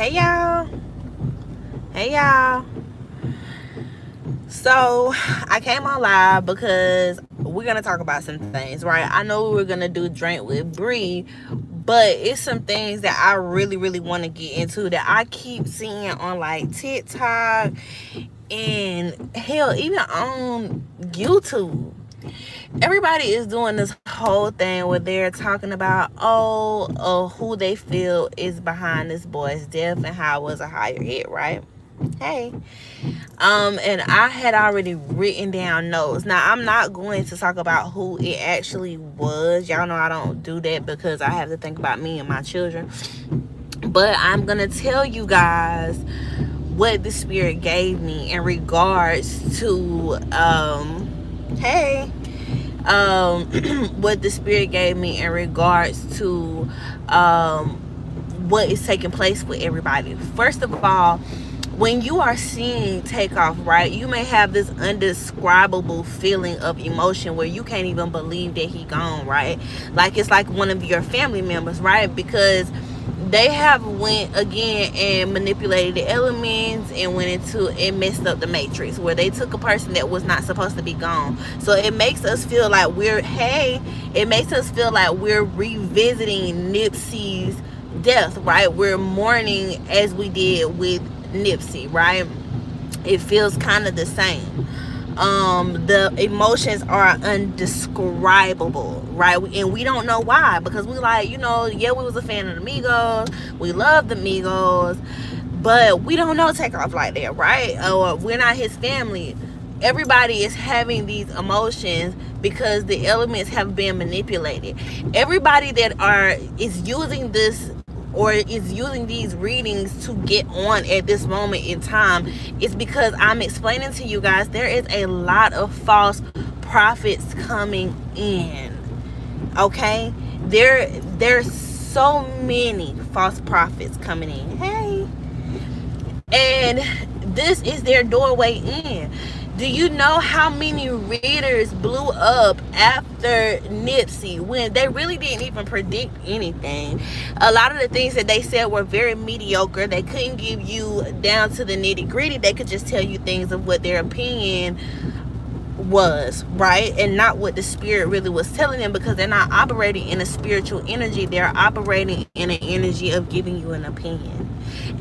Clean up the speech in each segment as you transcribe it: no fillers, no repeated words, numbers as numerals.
Hey y'all. Hey y'all. So I came on live because we're gonna talk about some things, right? I know we were gonna do drink with Bree, but it's some things that I really want to get into that I keep seeing on like TikTok and hell, even on YouTube. Everybody is doing this whole thing where they're talking about who they feel is behind this boy's death and how it was a higher hit, right? Hey. And I had already written down notes. Now I'm not going to talk about who it actually was. Y'all know I don't do that because I have to think about me and my children. But I'm gonna tell you guys what the spirit gave me in regards to what the spirit gave me in regards to what is taking place with everybody. First of all, when you are seeing Takeoff, right, you may have this undescribable feeling of emotion where you can't even believe that he gone, right? Like it's like one of your family members, right? Because they have went again and manipulated the elements and went into and messed up the matrix where they took a person that was not supposed to be gone. So it makes us feel like we're revisiting Nipsey's death, right? We're mourning as we did with Nipsey, right? It feels kind of the same. The emotions are undescribable, right? And we don't know why, because we like, we was a fan of the Migos, we love the Migos, but we don't know Takeoff like that, right? Or we're not his family. Everybody is having these emotions because the elements have been manipulated. Everybody that is using this or is using these readings to get on at this moment in time is because I'm explaining to you guys there is a lot of false prophets coming in. Okay? There's so many false prophets coming in. Hey. And this is their doorway in. Do you know how many readers blew up after Nipsey when they really didn't even predict anything? A lot of the things that they said were very mediocre. They couldn't give you down to the nitty gritty. They could just tell you things of what their opinion was, right? And not what the spirit really was telling them, because they're not operating in a spiritual energy. They're operating in an energy of giving you an opinion.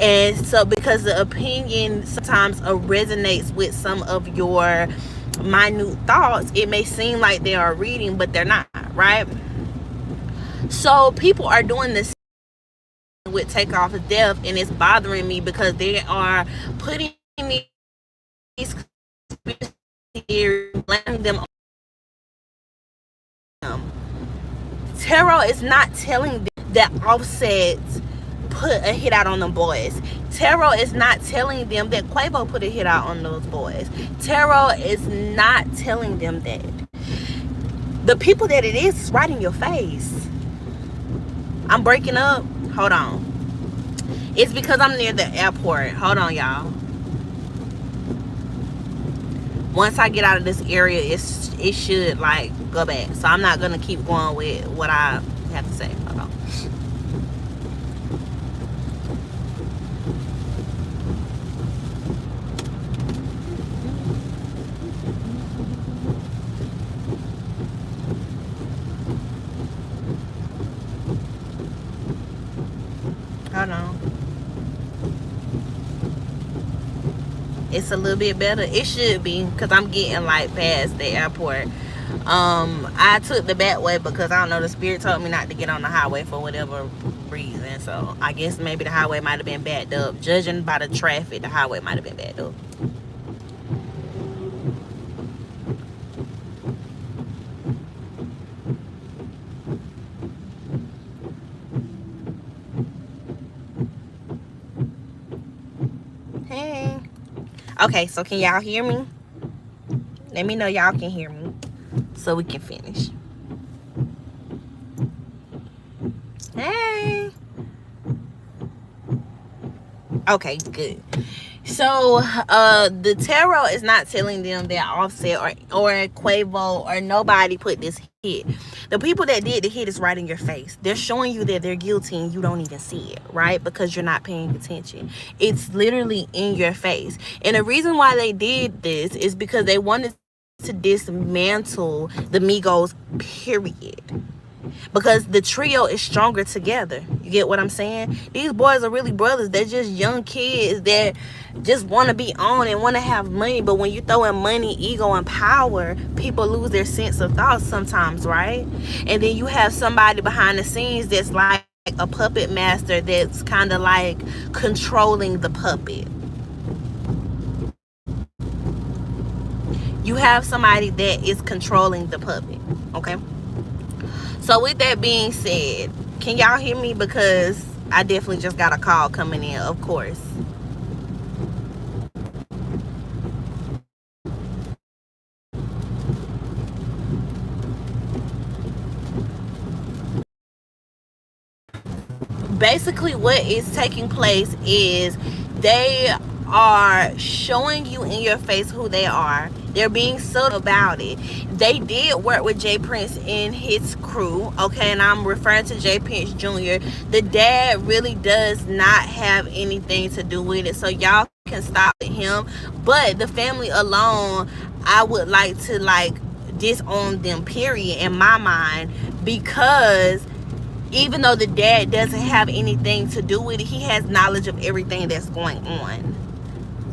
And so because the opinion sometimes resonates with some of your minute thoughts, it may seem like they are reading, but they're not, right? So people are doing this with Takeoff's death, and it's bothering me because they are putting these conspiracy theories, blaming them on him. Tarot is not telling them that Offset put a hit out on them boys. Tarot is not telling them that Quavo put a hit out on those boys. Tarot is not telling them that. The people that it is right in your face. I'm breaking up. Hold on. It's because I'm near the airport. Hold on, y'all. Once I get out of this area, it should like go back. So I'm not gonna keep going with what I have to say. Hold on. Hold on. It's a little bit better. It should be, because I'm getting like past the airport. I took the back way because I don't know, the spirit told me not to get on the highway for whatever reason. So I guess maybe the highway might have been backed up. Judging by the traffic, the highway might have been backed up. Hey. Okay, so can y'all hear me? Let me know y'all can hear me so we can finish. Hey. Okay, good. So the tarot is not telling them that Offset or Quavo or nobody put this hit. The people that did the hit is right in your face. They're showing you that they're guilty and you don't even see it, right? Because you're not paying attention. It's literally in your face. And the reason why they did this is because they wanted to dismantle the Migos, period, because the trio is stronger together. You get what I'm saying? These boys are really brothers. They're just young kids that just want to be on and want to have money. But when you throw in money, ego, and power, people lose their sense of thought sometimes, right? And then you have somebody behind the scenes that's like a puppet master that's kind of like controlling the puppet. You have somebody that is controlling the puppet, okay? So with that being said, can y'all hear me? Because I definitely just got a call coming in, of course. Basically what is taking place is they are showing you in your face who they are. They're being subtle about it. They did work with Jay Prince and his crew, okay, and I'm referring to Jay Prince Jr. The dad really does not have anything to do with it, so y'all can stop with him. But the family alone, I would like to like disown them, period, in my mind, because even though the dad doesn't have anything to do with it, he has knowledge of everything that's going on,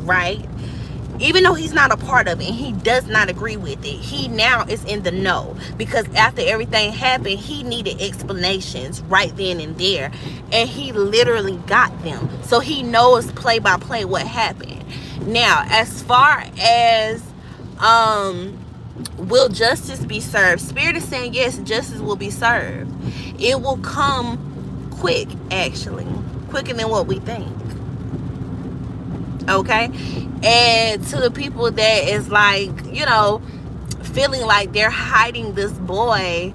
right? Even though he's not a part of it and he does not agree with it, he now is in the know, because after everything happened, he needed explanations right then and there, and he literally got them. So he knows play by play what happened. Now, as far as will justice be served, Spirit is saying yes, justice will be served. It will come quick, actually, quicker than what we think, okay? And to the people that is like, you know, feeling like they're hiding this boy,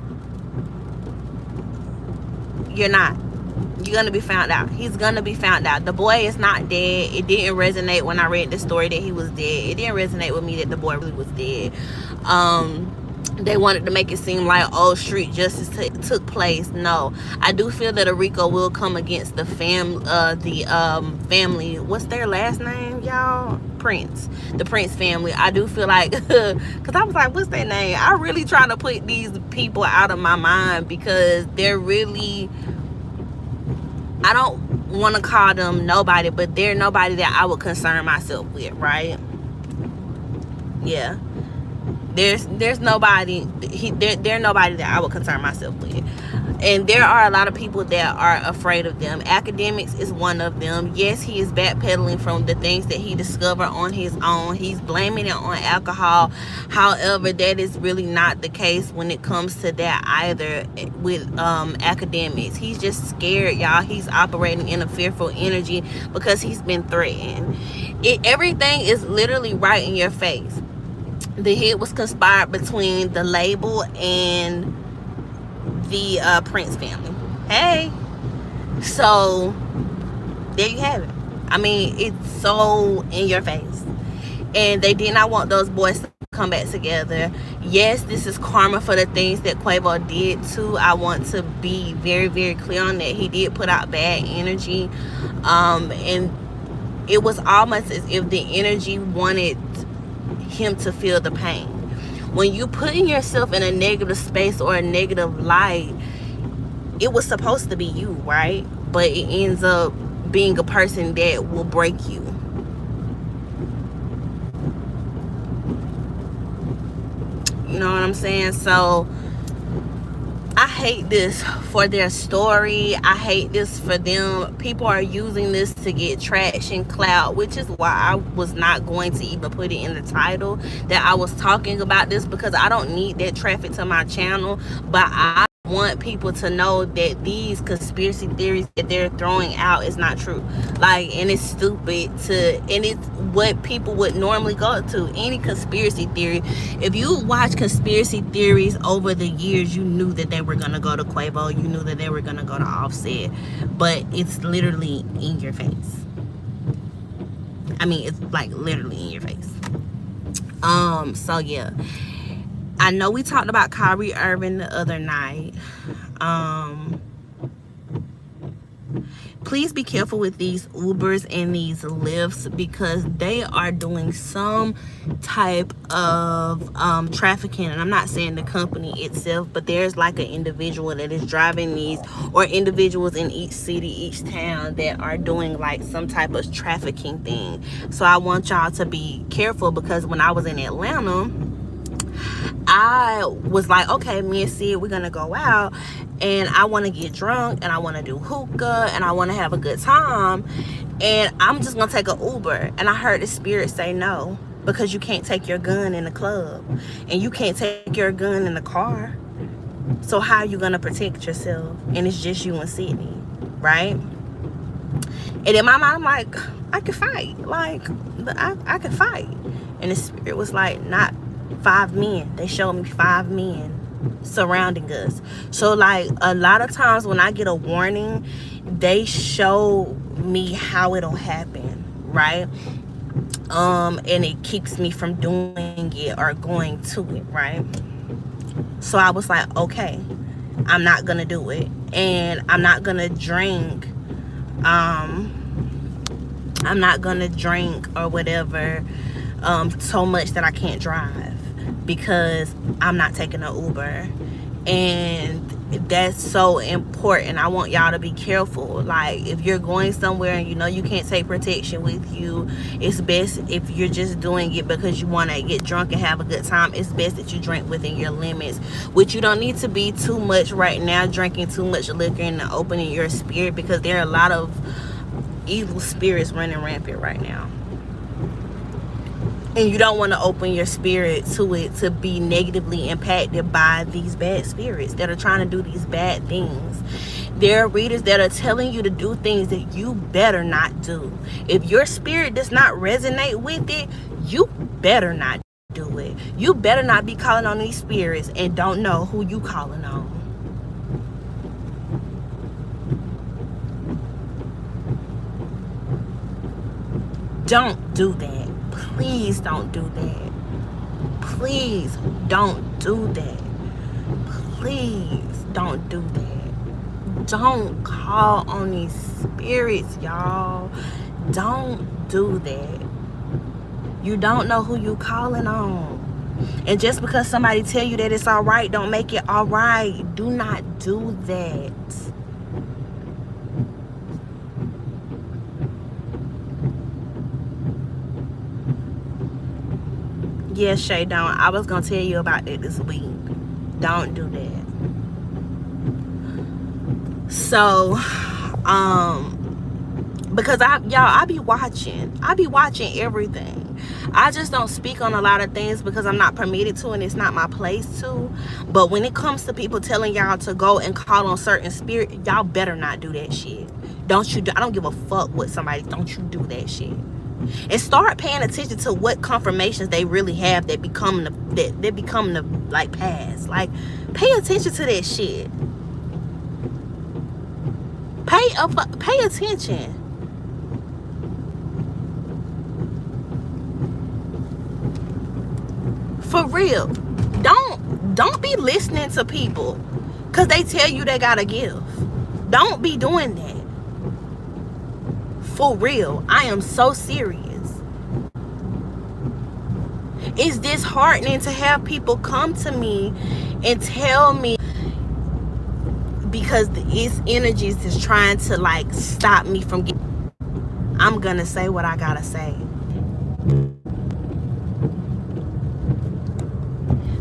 you're not. You're gonna be found out. He's gonna be found out. The boy is not dead. It didn't resonate when I read the story that he was dead. It didn't resonate with me that the boy really was dead. They wanted to make it seem like, oh, street justice took place. No, I do feel that a RICO will come against the family. What's their last name, y'all? Prince. The Prince family. I do feel like, because I was like, what's their name? I really trying to put these people out of my mind, because they're really, I don't want to call them nobody, but they're nobody that I would concern myself with, right? Yeah. There's nobody, they're nobody that I would concern myself with. And there are a lot of people that are afraid of them. Academics is one of them. Yes, he is backpedaling from the things that he discovered on his own. He's blaming it on alcohol. However, that is really not the case when it comes to that either with academics. He's just scared, y'all. He's operating in a fearful energy because he's been threatened. Everything is literally right in your face. The hit was conspired between the label and the Prince family. Hey, so there you have it. I mean, it's so in your face, and they did not want those boys to come back together. Yes, this is karma for the things that Quavo did too. I want to be very, very clear on that. He did put out bad energy, and it was almost as if the energy wanted him to feel the pain. When you putting yourself in a negative space or a negative light, it was supposed to be you, right? But it ends up being a person that will break you. You know what I'm saying? So I hate this for their story. I hate this for them. People are using this to get traction, clout, which is why I was not going to even put it in the title that I was talking about this, because I don't need that traffic to my channel. But I want people to know that these conspiracy theories that they're throwing out is not true. Like, and it's stupid to, and it's what people would normally go to. Any conspiracy theory, if you watch conspiracy theories over the years, you knew that they were gonna go to Quavo, you knew that they were gonna go to Offset, but it's literally in your face. I mean, it's like literally in your face. So yeah, I know we talked about Kyrie Irving the other night. Please be careful with these Ubers and these Lyfts, because they are doing some type of trafficking. And I'm not saying the company itself, but there's like an individual that is driving these, or individuals in each city, each town, that are doing like some type of trafficking thing. So I want y'all to be careful, because when I was in Atlanta, I was like, okay, me and Sid, we're gonna go out, and I want to get drunk, and I want to do hookah, and I want to have a good time, and I'm just gonna take an Uber. And I heard the spirit say no, because you can't take your gun in the club, and you can't take your gun in the car. So how are you gonna protect yourself? And it's just you and Sydney, right? And in my mind, I'm like, I could fight. Like, I could fight. And the spirit was like, not 5 men. They showed me 5 men surrounding us. So like a lot of times when I get a warning, they show me how it'll happen, right? And it keeps me from doing it or going to it, right? So I was like, okay, I'm not gonna do it, and I'm not gonna drink. I'm not gonna drink or whatever so much that I can't drive, because I'm not taking an Uber. And that's so important. I want y'all to be careful. Like, if you're going somewhere and you know you can't take protection with you, it's best, if you're just doing it because you want to get drunk and have a good time, it's best that you drink within your limits. Which you don't need to be too much right now, drinking too much liquor and opening your spirit, because there are a lot of evil spirits running rampant right now. And you don't want to open your spirit to it, to be negatively impacted by these bad spirits that are trying to do these bad things. There are readers that are telling you to do things that you better not do. If your spirit does not resonate with it, you better not do it. You better not be calling on these spirits and don't know who you calling on. Don't do that. Please don't do that. Please don't do that. Please don't do that. Don't call on these spirits, y'all. Don't do that. You don't know who you calling on. And just because somebody tell you that it's all right, don't make it all right. Do not do that. Yes, Shay, don't. I was going to tell you about that this week. Don't do that. So, because I be watching everything. I just don't speak on a lot of things because I'm not permitted to, and it's not my place to. But when it comes to people telling y'all to go and call on certain spirit, y'all better not do that shit. I don't give a fuck what somebody, don't you do that shit. And start paying attention to what confirmations they really have that become the like past. Like, pay attention to that shit. Pay attention. For real. Don't be listening to people because they tell you they got a gift. Don't be doing that. For real. I am so serious. It's disheartening to have people come to me and tell me, because its energies is trying to like stop me from getting. I'm gonna say what I gotta say.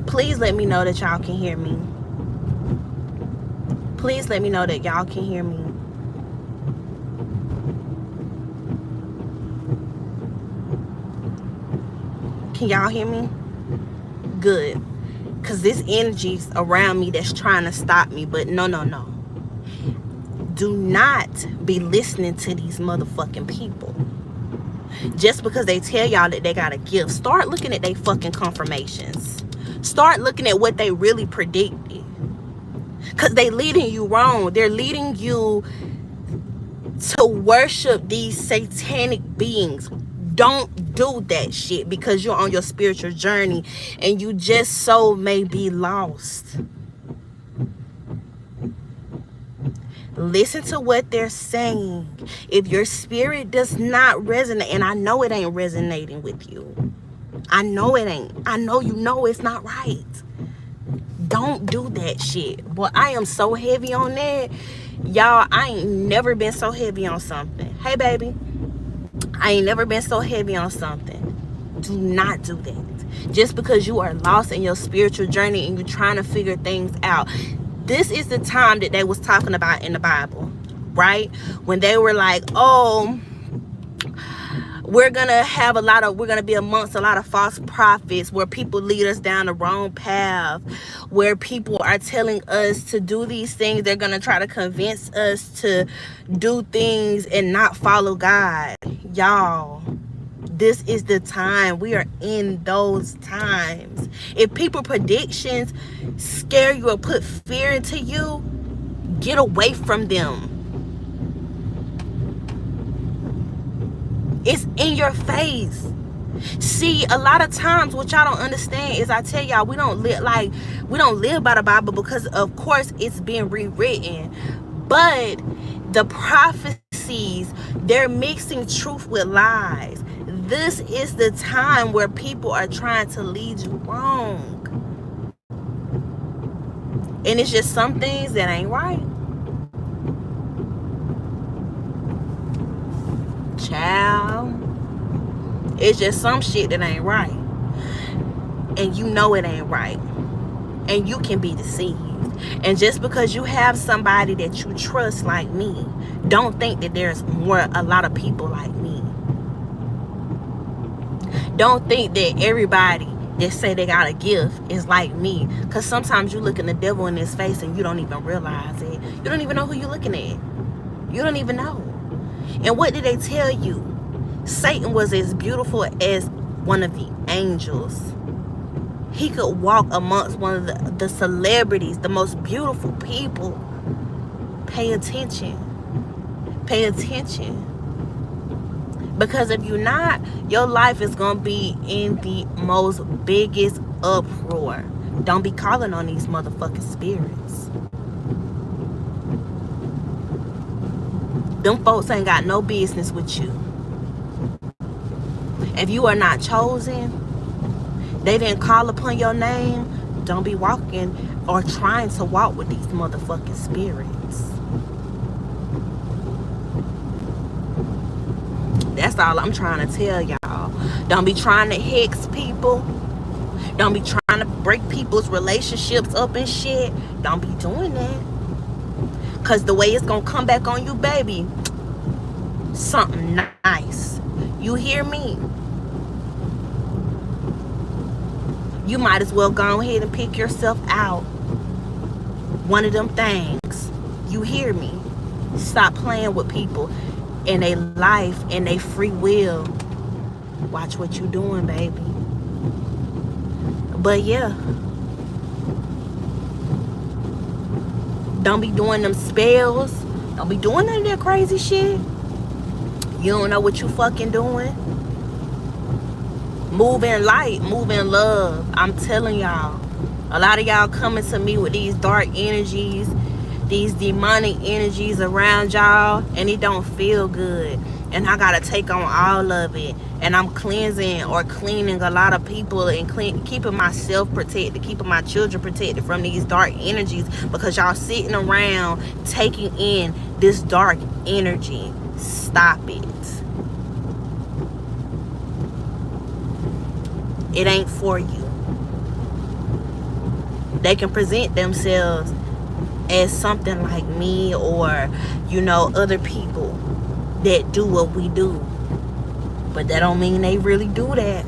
Please let me know that y'all can hear me. Please let me know that y'all can hear me. Can y'all hear me? Good. Because this energy's around me that's trying to stop me. But no. Do not be listening to these motherfucking people. Just because they tell y'all that they got a gift. Start looking at their fucking confirmations. Start looking at what they really predicted. Because they leading you wrong. They're leading you to worship these satanic beings. Don't do that shit because you're on your spiritual journey and you just so may be lost. Listen to what they're saying. If your spirit does not resonate, and I know it ain't resonating with you, I know it ain't. I know you know it's not right. Don't do that shit. Boy, I am so heavy on that. Y'all, I ain't never been so heavy on something. Hey, baby. I ain't never been so heavy on something. Do not do that. Just because you are lost in your spiritual journey and you're trying to figure things out. This is the time that they was talking about in the Bible, right? When they were like, oh, we're gonna be amongst a lot of false prophets, where people lead us down the wrong path, where people are telling us to do these things. They're gonna try to convince us to do things and not follow God. Y'all, this is the time. We are in those times. If people predictions scare you or put fear into you, get away from them. It's in your face. See, a lot of times what y'all don't understand is, I tell y'all, we don't live by the Bible because of course it's been rewritten. But the prophecies, they're mixing truth with lies. This is the time where people are trying to lead you wrong. And it's just some things that ain't right. Child. It's just some shit that ain't right. And you know it ain't right. And you can be deceived. And just because you have somebody that you trust like me, don't think that there's a lot of people like me. Don't think that everybody that say they got a gift is like me. Because sometimes you look at the devil in his face and you don't even realize it. You don't even know who you're looking at. You don't even know. And what did they tell you? Satan was as beautiful as one of the angels. He could walk amongst one of the celebrities, the most beautiful people. Pay attention. Pay attention. Because if you're not, your life is going to be in the most biggest uproar. Don't be calling on these motherfucking spirits. Them folks ain't got no business with you. If you are not chosen, they didn't call upon your name, don't be walking or trying to walk with these motherfucking spirits. That's all I'm trying to tell y'all. Don't be trying to hex people. Don't be trying to break people's relationships up and shit. Don't be doing that. Because the way it's going to come back on you, baby, something nice. You hear me? You might as well go ahead and pick yourself out one of them things. You hear me? Stop playing with people and their life and their free will. Watch what you doing, baby. But yeah, don't be doing them spells. Don't be doing none of that crazy shit. You don't know what you fucking doing. Move in light, move in love. I'm telling y'all, a lot of y'all coming to me with these dark energies, these demonic energies around y'all, and it don't feel good. And I gotta take on all of it. And I'm cleansing or cleaning a lot of people and keeping myself protected, keeping my children protected from these dark energies, because y'all sitting around taking in this dark energy. Stop it. It ain't for you. They can present themselves as something like me or, you know, other people that do what we do. But that don't mean they really do that.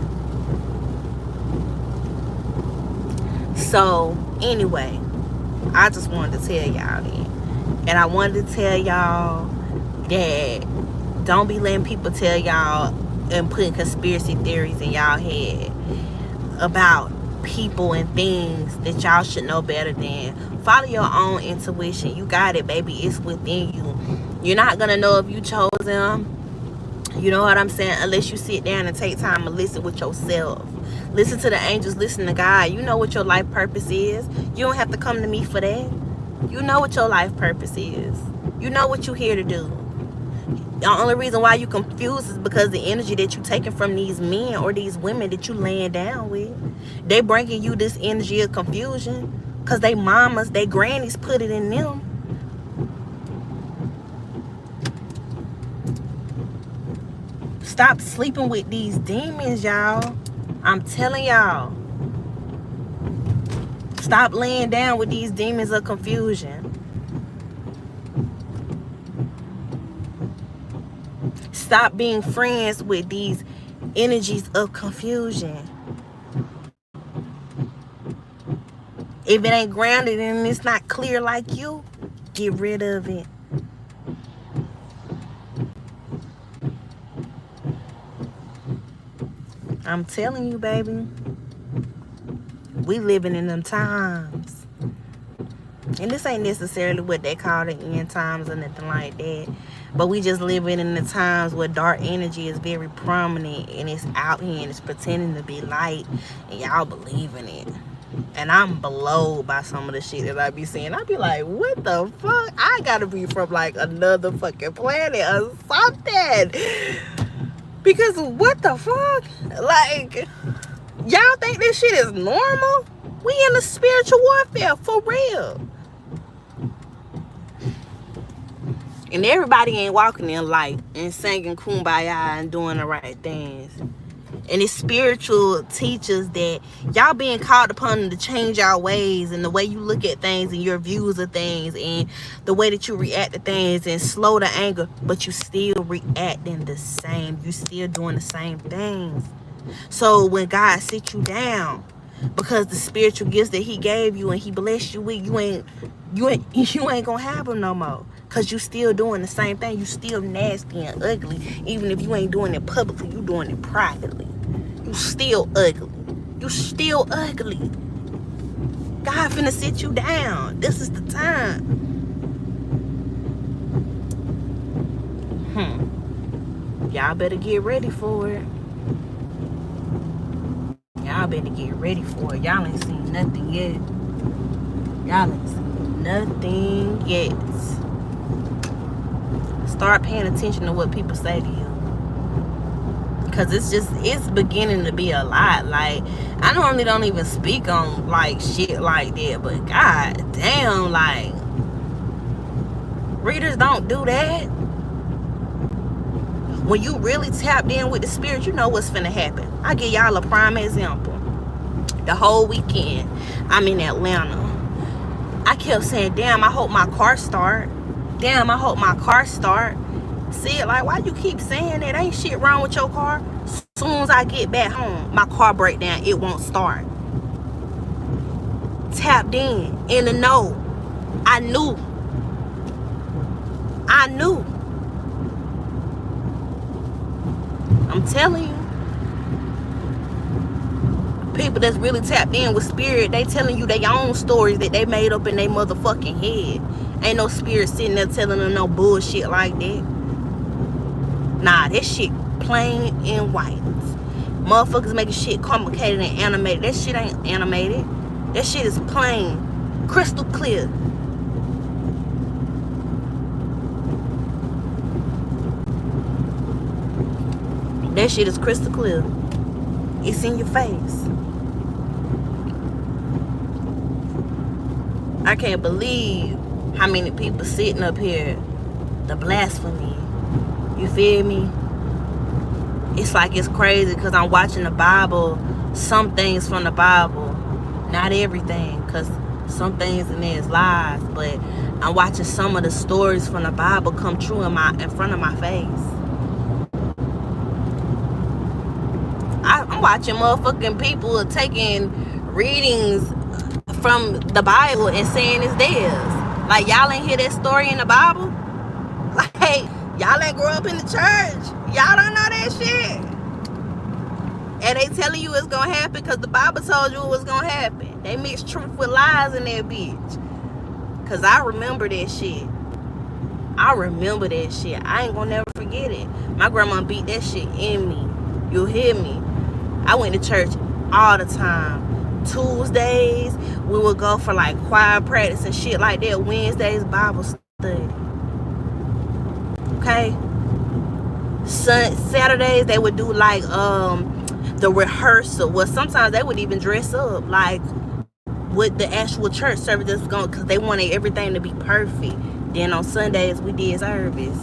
So, anyway, I just wanted to tell y'all that. And I wanted to tell y'all that don't be letting people tell y'all and putting conspiracy theories in y'all head about people and things that y'all should know better than. Follow your own intuition. You got it, baby. It's within you. You're not gonna know if you chose them. You know what I'm saying? Unless you sit down and take time and listen with yourself. Listen to the angels, listen to God. You know what your life purpose is. You don't have to come to me for that. You know what your life purpose is. You know what you're here to do. The only reason why you confused is because the energy that you taking from these men or these women that you laying down with, they bringing you this energy of confusion because they mamas, they grannies put it in them. Stop sleeping with these demons, y'all. I'm telling y'all. Stop laying down with these demons of confusion. Stop being friends with these energies of confusion. If it ain't grounded and it's not clear like you, get rid of it. I'm telling you, baby. We living in them times. And this ain't necessarily what they call the end times or nothing like that. But we just living in the times where dark energy is very prominent and it's out here and it's pretending to be light and y'all believe in it. And I'm blown by some of the shit that I be seeing. I be like, what the fuck? I gotta be from like another fucking planet or something. Because what the fuck? Like, y'all think this shit is normal? We in a spiritual warfare, for real. And everybody ain't walking in light and singing kumbaya and doing the right things. And it's spiritual teachers that y'all being called upon to change our ways and the way you look at things and your views of things and the way that you react to things and slow the anger, but you still reacting the same. You still doing the same things. So when God sit you down, because the spiritual gifts that he gave you and he blessed you with, you ain't gonna have them no more. Cause you still doing the same thing. You still nasty and ugly. Even if you ain't doing it publicly, you doing it privately. You still ugly. You still ugly. God finna sit you down. This is the time. Y'all better get ready for it. Y'all better get ready for it. Y'all ain't seen nothing yet. Y'all ain't seen nothing yet. Start paying attention to what people say to you. Because it's beginning to be a lot. Like, I normally don't even speak on, like, shit like that. But, god damn, like, readers don't do that. When you really tapped in with the spirit, you know what's finna happen. I'll give y'all a prime example. The whole weekend, I'm in Atlanta. I kept saying, damn, I hope my car start. Damn, I hope my car start. See it like, why you keep saying that? Ain't shit wrong with your car. Soon as I get back home, my car break down, it won't start. Tapped in the know. I knew. I'm telling you. People that's really tapped in with spirit, they telling you their own stories that they made up in their motherfucking head. Ain't no spirit sitting there telling them no bullshit like that. Nah, that shit plain and white. Motherfuckers making shit complicated and animated. That shit ain't animated. That shit is plain, crystal clear. That shit is crystal clear. It's in your face. I can't believe how many people sitting up here, the blasphemy. You feel me? It's like it's crazy because I'm watching the Bible, some things from the Bible, not everything, because some things in there is lies, but I'm watching some of the stories from the Bible come true in front of my face. I'm watching motherfucking people taking readings from the Bible and saying it's theirs. Like, y'all ain't hear that story in the Bible? Like, y'all ain't grow up in the church. Y'all don't know that shit. And they telling you it's gonna happen because the Bible told you it was gonna happen. They mix truth with lies in that bitch. Because I remember that shit. I remember that shit. I ain't gonna never forget it. My grandma beat that shit in me. You hear me? I went to church all the time. Tuesdays, we would go for like choir practice and shit like that. Wednesdays, Bible study. Okay? Saturdays, they would do like the rehearsal. Well, sometimes they would even dress up like with the actual church service that's going, because they wanted everything to be perfect. Then on Sundays, we did service.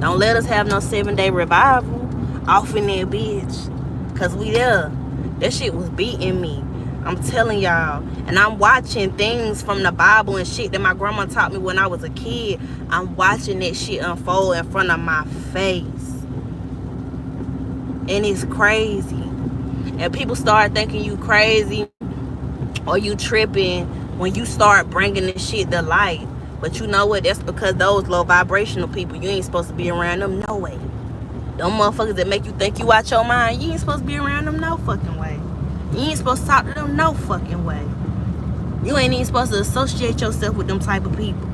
Don't let us have no 7-day revival off in that bitch, because we there. That shit was beating me. I'm telling y'all. And I'm watching things from the Bible and shit that my grandma taught me when I was a kid. I'm watching that shit unfold in front of my face. And it's crazy. And people start thinking you crazy or you tripping when you start bringing this shit to light. But you know what? That's because those low vibrational people, you ain't supposed to be around them no way. Them motherfuckers that make you think you out your mind, you ain't supposed to be around them no fucking way. You ain't supposed to talk to them no fucking way. You ain't even supposed to associate yourself with them type of people.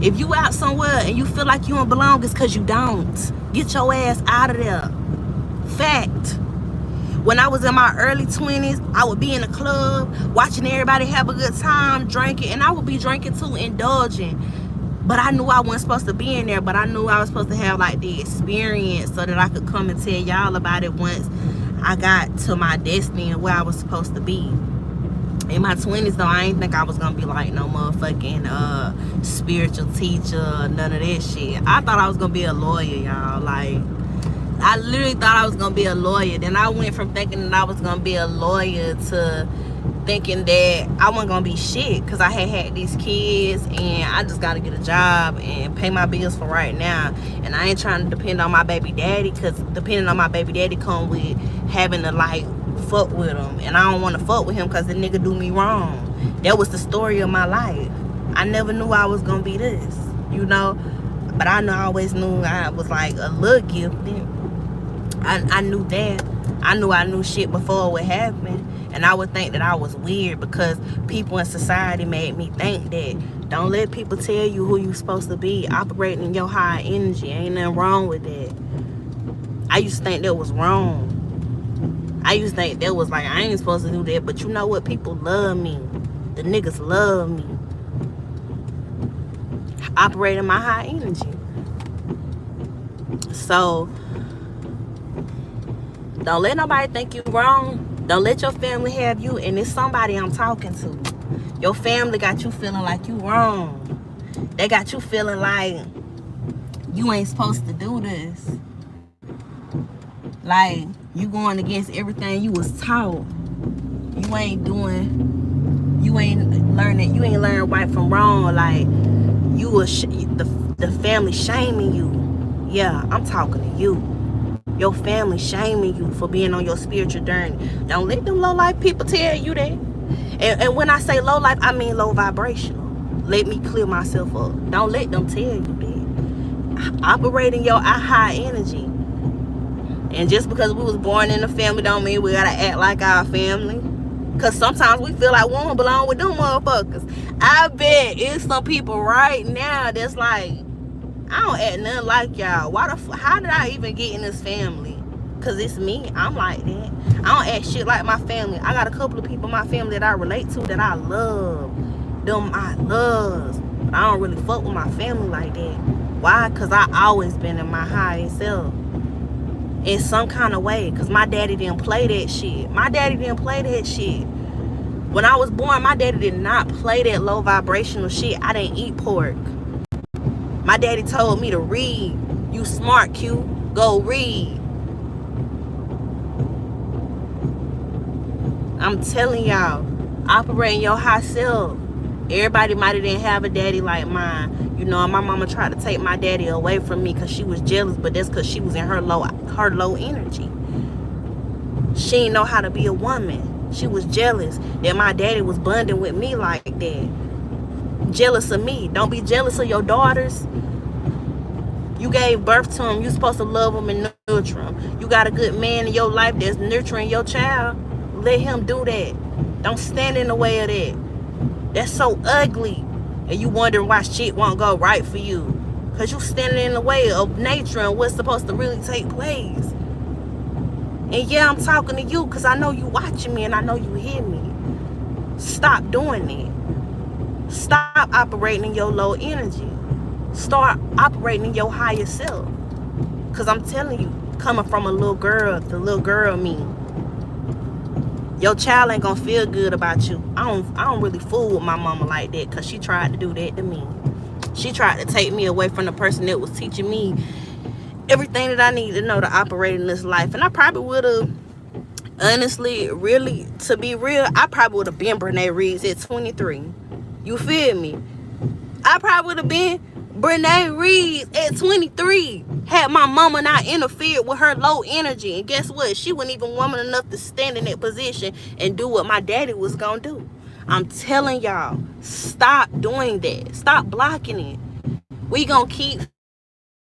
If you out somewhere and you feel like you don't belong, it's because you don't. Get your ass out of there. Fact. When I was in my early 20s, I would be in a club, watching everybody have a good time, drinking, and I would be drinking too, indulging. But I knew I wasn't supposed to be in there, but I knew I was supposed to have like the experience so that I could come and tell y'all about it once I got to my destiny and where I was supposed to be. In my 20s though, I ain't think I was gonna be like no motherfucking spiritual teacher, none of that shit. I thought I was gonna be a lawyer, y'all. Like, I literally thought I was gonna be a lawyer. Then I went from thinking that I was gonna be a lawyer to thinking that I wasn't gonna be shit, because I had these kids and I just gotta get a job and pay my bills for right now. And I ain't trying to depend on my baby daddy, because depending on my baby daddy come with having to like fuck with him, and I don't want to fuck with him because the nigga do me wrong. That was the story of my life. I never knew I was gonna be this, you know. But I always knew I was like a little gifted. I knew that. I knew shit before it would happen. And I would think that I was weird because people in society made me think that. Don't let people tell you who you supposed to be. Operating in your high energy. Ain't nothing wrong with that. I used to think that was wrong. I used to think that was like, I ain't supposed to do that. But you know what? People love me. The niggas love me. Operating my high energy. So, don't let nobody think you wrong. Don't let your family have you. And it's somebody I'm talking to. Your family got you feeling like you wrong. They got you feeling like you ain't supposed to do this. Like, you going against everything you was taught. You ain't learning, you ain't learning right from wrong. Like, you was the family shaming you. Yeah, I'm talking to you. Your family shaming you for being on your spiritual journey. Don't let them low life people tell you that. And when I say low life, I mean low vibrational. Let me clear myself up. Don't let them tell you that. Operate in your high energy. And just because we was born in a family don't mean we gotta act like our family. Because sometimes we feel like we don't belong with them motherfuckers. I bet it's some people right now that's like, I don't act nothing like y'all. How did I even get in this family? Because it's me. I'm like that. I don't act shit like my family. I got a couple of people in my family that I relate to that I love. Them I love. But I don't really fuck with my family like that. Why? Because I always been in my highest self. In some kind of way. Because my daddy didn't play that shit. My daddy didn't play that shit. When I was born, my daddy did not play that low vibrational shit. I didn't eat pork. My daddy told me to read. You smart, Q. Go read. I'm telling y'all, operating your high self. Everybody might have didn't have a daddy like mine. You know, my mama tried to take my daddy away from me because she was jealous, but that's because she was in her low energy. She didn't know how to be a woman. She was jealous that my daddy was bonding with me like that. Jealous of me. Don't be jealous of your daughters. You gave birth to them. You're supposed to love them and nurture them. You got a good man in your life that's nurturing your child. Let him do that. Don't stand in the way of that. That's so ugly. And you wondering why shit won't go right for you. Because you standing in the way of nature and what's supposed to really take place. And yeah, I'm talking to you because I know you watching me and I know you hear me. Stop doing it. Stop operating in your low energy. Start operating in your higher self. Because I'm telling you, coming from a little girl, the little girl me, your child ain't gonna feel good about you. I don't really fool with my mama like that, because she tried to do that to me. She tried to take me away from the person that was teaching me everything that I need to know to operate in this life. And I probably would have, honestly, really, to be real, I probably would have been Brene Reeds at 23. You feel me? I probably would have been Brene Reeds at 23 had my mama not interfered with her low energy. And guess what? She wasn't even woman enough to stand in that position and do what my daddy was gonna do. I'm telling y'all, stop doing that. Stop blocking it. We gonna keep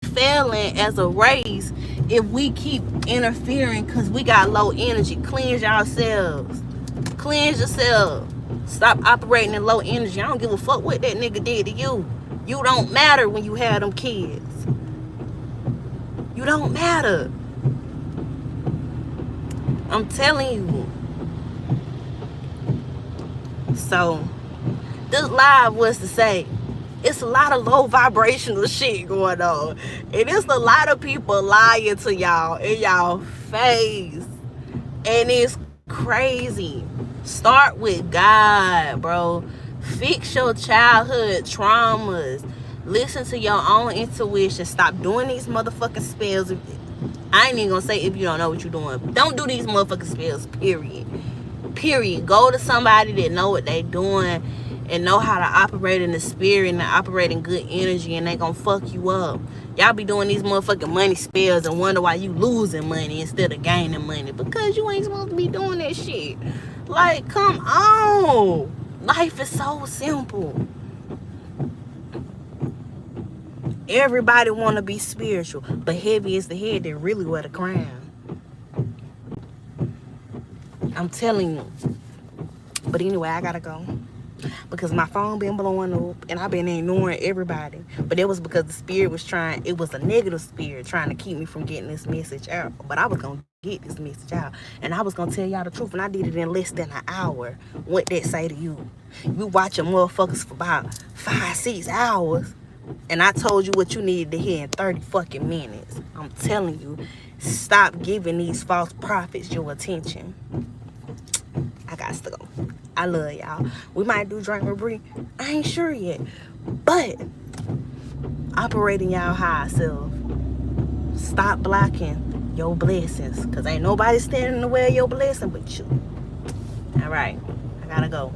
failing as a race if we keep interfering because we got low energy. Cleanse yourselves. Cleanse yourself. Stop operating in low energy. I don't give a fuck what that nigga did to you. You don't matter when you have them kids. You don't matter. I'm telling you. So, this live was to say, it's a lot of low vibrational shit going on. And it's a lot of people lying to y'all in y'all face. And it's crazy. Start with God, bro. Fix your childhood traumas. Listen to your own intuition. Stop doing these motherfucking spells. I ain't even gonna say if you don't know what you're doing. Don't do these motherfucking spells, period. Period. Go to somebody that know what they doing and know how to operate in the spirit and operate in good energy, and they gonna fuck you up. Y'all be doing these motherfucking money spells and wonder why you losing money instead of gaining money, because you ain't supposed to be doing that shit. Like, come on. Life is so simple. Everybody want to be spiritual, but heavy is the head that really wear the crown. I'm telling you. But anyway, I gotta go because my phone been blowing up and I've been ignoring everybody. But it was because the spirit was trying, it was a negative spirit trying to keep me from getting this message out. But I was gonna get this message out and I was gonna tell y'all the truth, and I did it in less than an hour. What that say to you? You watching motherfuckers for about 5-6 hours, and I told you what you needed to hear in 30 fucking minutes. I'm telling you, stop giving these false prophets your attention. I got to go. I love y'all. We might do drink with Bree. I ain't sure yet. But operating y'all high self. Stop blocking your blessings, because ain't nobody standing in the way of your blessing but you. All right. I gotta go.